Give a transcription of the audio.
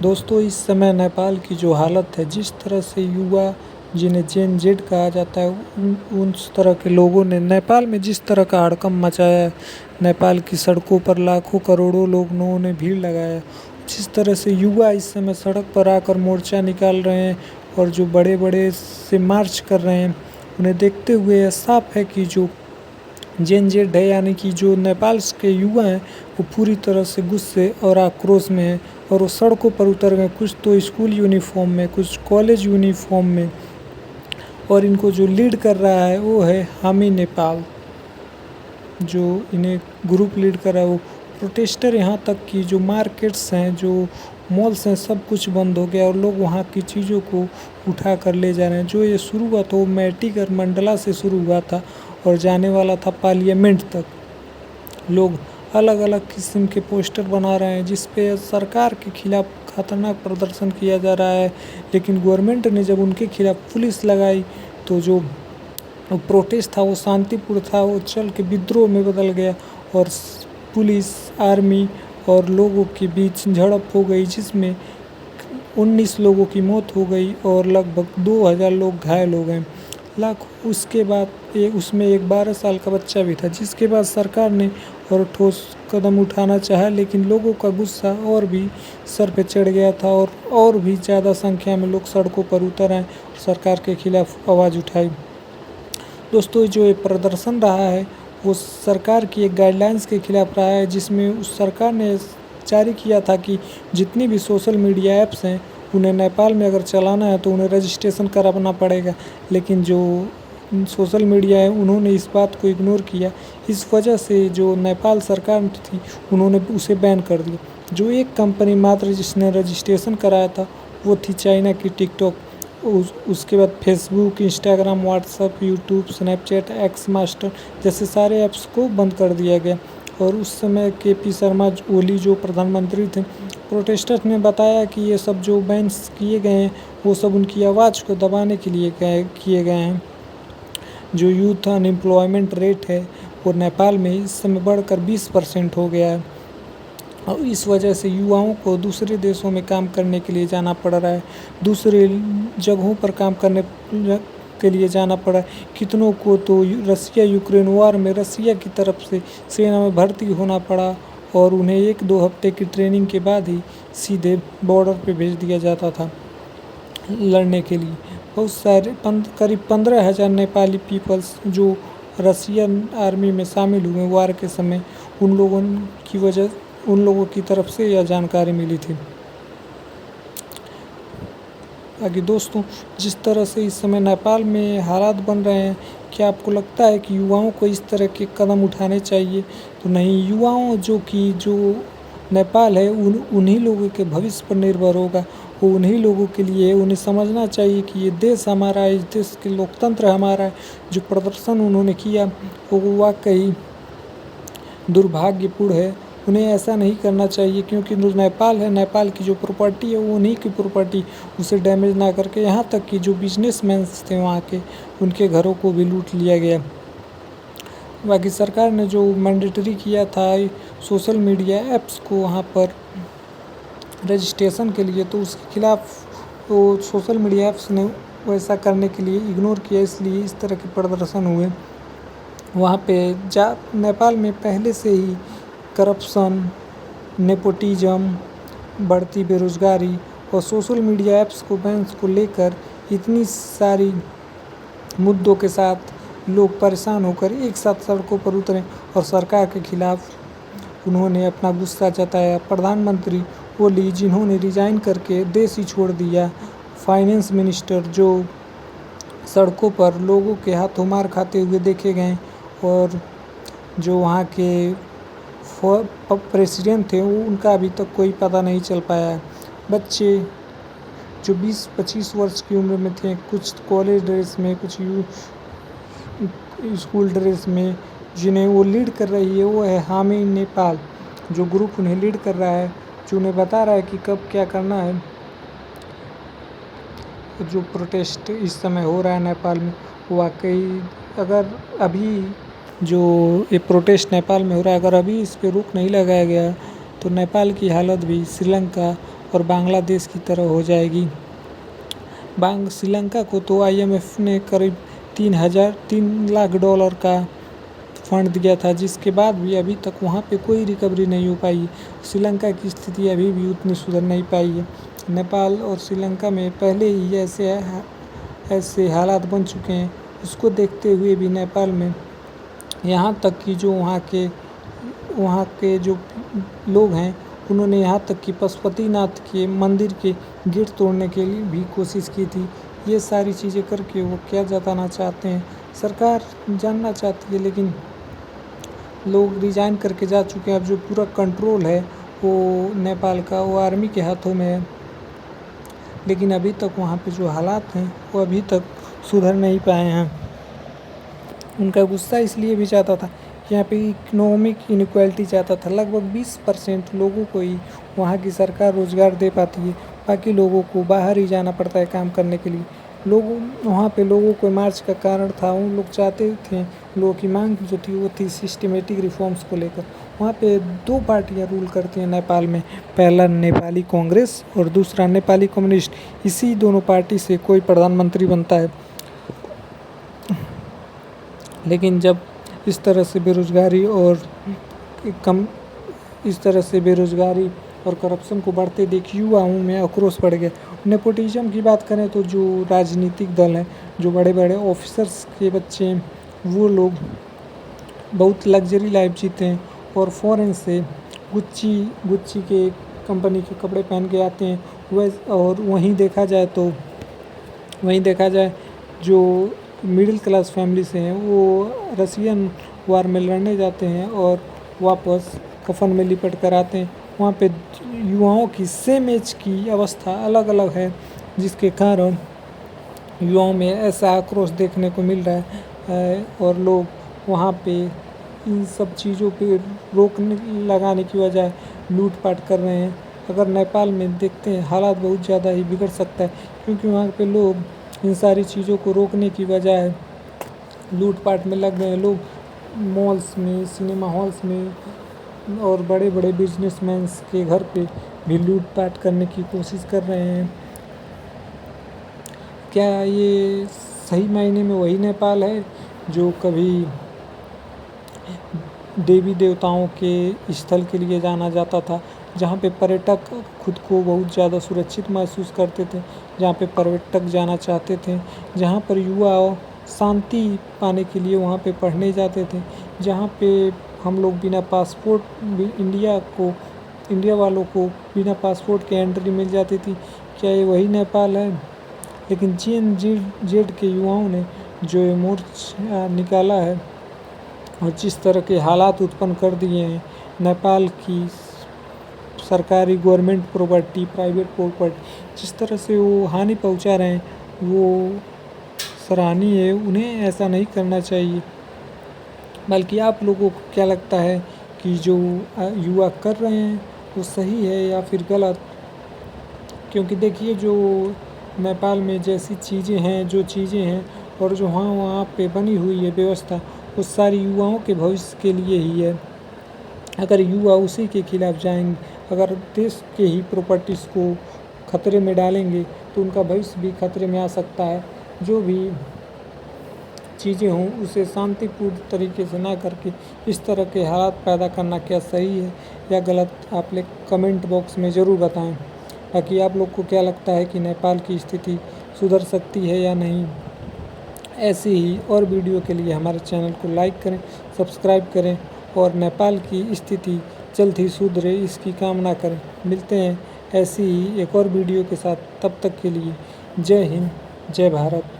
दोस्तों इस समय नेपाल की जो हालत है, जिस तरह से युवा जिन्हें जेन जेड कहा जाता है उस तरह के लोगों ने नेपाल में जिस तरह का हड़कंप मचाया है, नेपाल की सड़कों पर लाखों करोड़ों लोगों ने भीड़ लगाया, जिस तरह से युवा इस समय सड़क पर आकर मोर्चा निकाल रहे हैं और जो बड़े बड़े से मार्च कर रहे हैं, उन्हें देखते हुए यह साफ है कि जो जेन जेड है यानी कि जो नेपाल के युवा हैं वो पूरी तरह से गुस्से और आक्रोश में हैं और वो सड़कों पर उतर गए, कुछ तो स्कूल यूनिफॉर्म में, कुछ कॉलेज यूनिफॉर्म में। और इनको जो लीड कर रहा है वो है हामी नेपाल, जो इन्हें ग्रुप लीड कर रहा है वो प्रोटेस्टर। यहाँ तक कि जो मार्केट्स हैं, जो मॉल्स हैं, सब कुछ बंद हो गया और लोग वहाँ की चीज़ों को उठा कर ले जा रहे हैं। जो ये शुरू हुआ था वो मैटिक और मंडला से शुरू हुआ था और जाने वाला था पार्लियामेंट तक। लोग अलग अलग किस्म के पोस्टर बना रहे हैं जिस पे सरकार के खिलाफ खतरनाक प्रदर्शन किया जा रहा है, लेकिन गवर्नमेंट ने जब उनके खिलाफ पुलिस लगाई तो जो प्रोटेस्ट था वो शांतिपूर्ण था, वो चल के विद्रोह में बदल गया और पुलिस, आर्मी और लोगों के बीच झड़प हो गई, जिसमें 19 लोगों की मौत हो गई और लगभग 2000 लोग घायल हो गए। उसके बाद उसमें एक 12 साल का बच्चा भी था, जिसके बाद सरकार ने और ठोस कदम उठाना चाहा, लेकिन लोगों का गुस्सा और भी सर पे चढ़ गया था और भी ज़्यादा संख्या में लोग सड़कों पर उतर आए और सरकार के खिलाफ आवाज़ उठाई। दोस्तों जो ये प्रदर्शन रहा है वो सरकार की एक गाइडलाइंस के खिलाफ रहा है, जिसमें उस सरकार ने जारी किया था कि जितनी भी सोशल मीडिया ऐप्स हैं उन्हें नेपाल में अगर चलाना है तो उन्हें रजिस्ट्रेशन कराना पड़ेगा, लेकिन जो सोशल मीडिया है उन्होंने इस बात को इग्नोर किया। इस वजह से जो नेपाल सरकार थी उन्होंने उसे बैन कर दिया। जो एक कंपनी मात्र जिसने रजिस्ट्रेशन कराया था वो थी चाइना की टिकटॉक। उसके बाद Facebook, Instagram, WhatsApp, YouTube, Snapchat, x master जैसे सारे ऐप्स को बंद कर दिया गया। और उस समय KP शर्मा ओली जो प्रधानमंत्री थे, प्रोटेस्टर्स ने बताया कि ये सब जो बैन्स किए गए हैं वो सब उनकी आवाज़ को दबाने के लिए किए गए हैं। जो यूथ अनएम्प्लॉयमेंट रेट है वो नेपाल में इस समय बढ़कर 20% हो गया है और इस वजह से युवाओं को दूसरे देशों में काम करने के लिए जाना पड़ रहा है, दूसरे जगहों पर काम करने के लिए जाना पड़ा। कितनों को तो रसिया यूक्रेन वॉर में रसिया की तरफ से सेना में भर्ती होना पड़ा और उन्हें 1-2 हफ्ते की ट्रेनिंग के बाद ही सीधे बॉर्डर पे भेज दिया जाता था लड़ने के लिए। बहुत सारे करीब 15,000 नेपाली पीपल्स जो रसियन आर्मी में शामिल हुए वार के समय, उन लोगों की तरफ से यह जानकारी मिली थी। बाकी दोस्तों जिस तरह से इस समय नेपाल में हालात बन रहे हैं, क्या आपको लगता है कि युवाओं को इस तरह के कदम उठाने चाहिए? तो नहीं, युवाओं जो नेपाल है उन्हीं लोगों के भविष्य पर निर्भर होगा, वो उन्हीं लोगों के लिए उन्हें समझना चाहिए कि ये देश हमारा है, इस देश के लोकतंत्र हमारा है। जो प्रदर्शन उन्होंने किया वो वाकई दुर्भाग्यपूर्ण है, उन्हें ऐसा नहीं करना चाहिए, क्योंकि जो नेपाल है, नेपाल की जो प्रॉपर्टी है वो उन्हीं की प्रॉपर्टी, उसे डैमेज ना करके, यहाँ तक कि जो बिजनेसमैन थे वहाँ के उनके घरों को भी लूट लिया गया। बाकी सरकार ने जो मैंडेटरी किया था सोशल मीडिया ऐप्स को वहाँ पर रजिस्ट्रेशन के लिए, तो उसके खिलाफ वो सोशल मीडिया ऐप्स ने वैसा करने के लिए इग्नोर किया, इसलिए इस तरह के प्रदर्शन हुए। वहाँ पे नेपाल में पहले से ही करप्शन, नेपोटिज्म, बढ़ती बेरोज़गारी और सोशल मीडिया ऐप्स को बैन्स को लेकर इतनी सारी मुद्दों के साथ लोग परेशान होकर एक साथ सड़कों पर उतरे और सरकार के खिलाफ उन्होंने अपना गुस्सा जताया। प्रधानमंत्री ओली जिन्होंने रिज़ाइन करके देश ही छोड़ दिया, फाइनेंस मिनिस्टर जो सड़कों पर लोगों के हाथों मार खाते हुए देखे गए और जो वहाँ के प्रेसिडेंट थे उनका अभी तक कोई पता नहीं चल पाया है। बच्चे जो 20-25 वर्ष की उम्र में थे, कुछ कॉलेज ड्रेस में, कुछ स्कूल ड्रेस में, जिन्हें वो लीड कर रही है वो है हामी नेपाल, जो ग्रुप उन्हें लीड कर रहा है, जो उन्हें बता रहा है कि कब क्या करना है। जो प्रोटेस्ट इस समय हो रहा है नेपाल में, वाकई अगर अभी जो ये प्रोटेस्ट नेपाल में हो रहा है, अगर अभी इस पर रोक नहीं लगाया गया तो नेपाल की हालत भी श्रीलंका और बांग्लादेश की तरह हो जाएगी। श्रीलंका को तो IMF ने करीब 3 लाख डॉलर का फंड दिया था, जिसके बाद भी अभी तक वहाँ पे कोई रिकवरी नहीं हो पाई। श्रीलंका की स्थिति अभी भी उतनी सुधर नहीं पाई है। नेपाल और श्रीलंका में पहले ही ऐसे हालात बन चुके हैं। इसको देखते हुए भी नेपाल में यहाँ तक कि जो वहाँ के जो लोग हैं, उन्होंने यहाँ तक कि पशुपतिनाथ के मंदिर के गेट तोड़ने के लिए भी कोशिश की थी। ये सारी चीज़ें करके वो क्या जताना चाहते हैं, सरकार जानना चाहती है, लेकिन लोग रिजाइन करके जा चुके हैं। अब जो पूरा कंट्रोल है वो नेपाल का, वो आर्मी के हाथों में है। लेकिन अभी तक वहाँ पे जो हालात हैं वो अभी तक सुधर नहीं पाए हैं। उनका गुस्सा इसलिए भी चाहता था कि यहाँ पे इकोनॉमिक इनइक्वालिटी चाहता था। लगभग 20% लोगों को ही वहाँ की सरकार रोज़गार दे पाती है, बाकी लोगों को बाहर ही जाना पड़ता है काम करने के लिए। वहाँ पे लोगों को मार्च का कारण था, उन लोग चाहते थे, लोगों की मांग जो थी वो थी सिस्टमेटिक रिफॉर्म्स को लेकर। वहाँ पे 2 पार्टियाँ रूल करती हैं नेपाल में, पहला नेपाली कांग्रेस और दूसरा नेपाली कम्युनिस्ट। इसी दोनों पार्टी से कोई प्रधानमंत्री बनता है। लेकिन जब इस तरह से बेरोज़गारी और करप्शन को बढ़ते देख युवाओं में आक्रोश बढ़ गया। नेपोटिज्म की बात करें तो जो राजनीतिक दल हैं, जो बड़े बड़े ऑफिसर्स के बच्चे हैं, वो लोग बहुत लग्जरी लाइफ जीते हैं और फॉरेन से गुच्ची के कंपनी के कपड़े पहन के आते हैं। और वहीं देखा जाए जो मिडिल क्लास फैमिली से हैं, वो रसियन वार में लड़ने जाते हैं और वापस कफन में लिपट कर आते हैं। वहाँ पे युवाओं की सेम एज की अवस्था अलग अलग है, जिसके कारण युवाओं में ऐसा आक्रोश देखने को मिल रहा है और लोग वहाँ पे इन सब चीज़ों पे रोक लगाने की बजाय लूटपाट कर रहे हैं। अगर नेपाल में देखते हैं हालात बहुत ज़्यादा ही बिगड़ सकता है, क्योंकि वहाँ पे लोग इन सारी चीज़ों को रोकने की बजाय लूटपाट में लग गए हैं। लोग मॉल्स में, सिनेमा हॉल्स में और बड़े बड़े बिजनेसमैन्स के घर पे भी लूटपाट करने की कोशिश कर रहे हैं। क्या ये सही मायने में वही नेपाल है जो कभी देवी देवताओं के स्थल के लिए जाना जाता था, जहाँ पे पर्यटक खुद को बहुत ज़्यादा सुरक्षित महसूस करते थे, जहाँ पे पर्यटक जाना चाहते थे, जहाँ पर युवा शांति पाने के लिए वहाँ पे पढ़ने जाते थे, जहाँ पे हम लोग बिना पासपोर्ट इंडिया वालों को बिना पासपोर्ट के एंट्री मिल जाती थी। क्या ये वही नेपाल है? लेकिन जेड के युवाओं ने जो ये मोर्चा निकाला है और जिस तरह के हालात उत्पन्न कर दिए हैं, नेपाल की सरकारी गवर्नमेंट प्रॉपर्टी, प्राइवेट प्रॉपर्टी जिस तरह से वो हानि पहुंचा रहे हैं, वो सराहनीय है। उन्हें ऐसा नहीं करना चाहिए। बल्कि आप लोगों को क्या लगता है कि जो युवा कर रहे हैं वो सही है या फिर गलत? क्योंकि देखिए, जो नेपाल में जैसी चीज़ें हैं और जो वहाँ पे बनी हुई है व्यवस्था, वो सारी युवाओं के भविष्य के लिए ही है। अगर युवा उसी के खिलाफ जाएंगे, अगर देश के ही प्रॉपर्टीज़ को खतरे में डालेंगे, तो उनका भविष्य भी खतरे में आ सकता है। जो भी चीज़ें हों उसे शांतिपूर्ण तरीके से ना करके इस तरह के हालात पैदा करना क्या सही है या गलत, आप लोग कमेंट बॉक्स में ज़रूर बताएं। बाकी आप लोग को क्या लगता है कि नेपाल की स्थिति सुधर सकती है या नहीं? ऐसी ही और वीडियो के लिए हमारे चैनल को लाइक करें, सब्सक्राइब करें और नेपाल की स्थिति जल्द ही सुधरे इसकी कामना करें। मिलते हैं ऐसी ही एक और वीडियो के साथ, तब तक के लिए जय हिंद, जय भारत।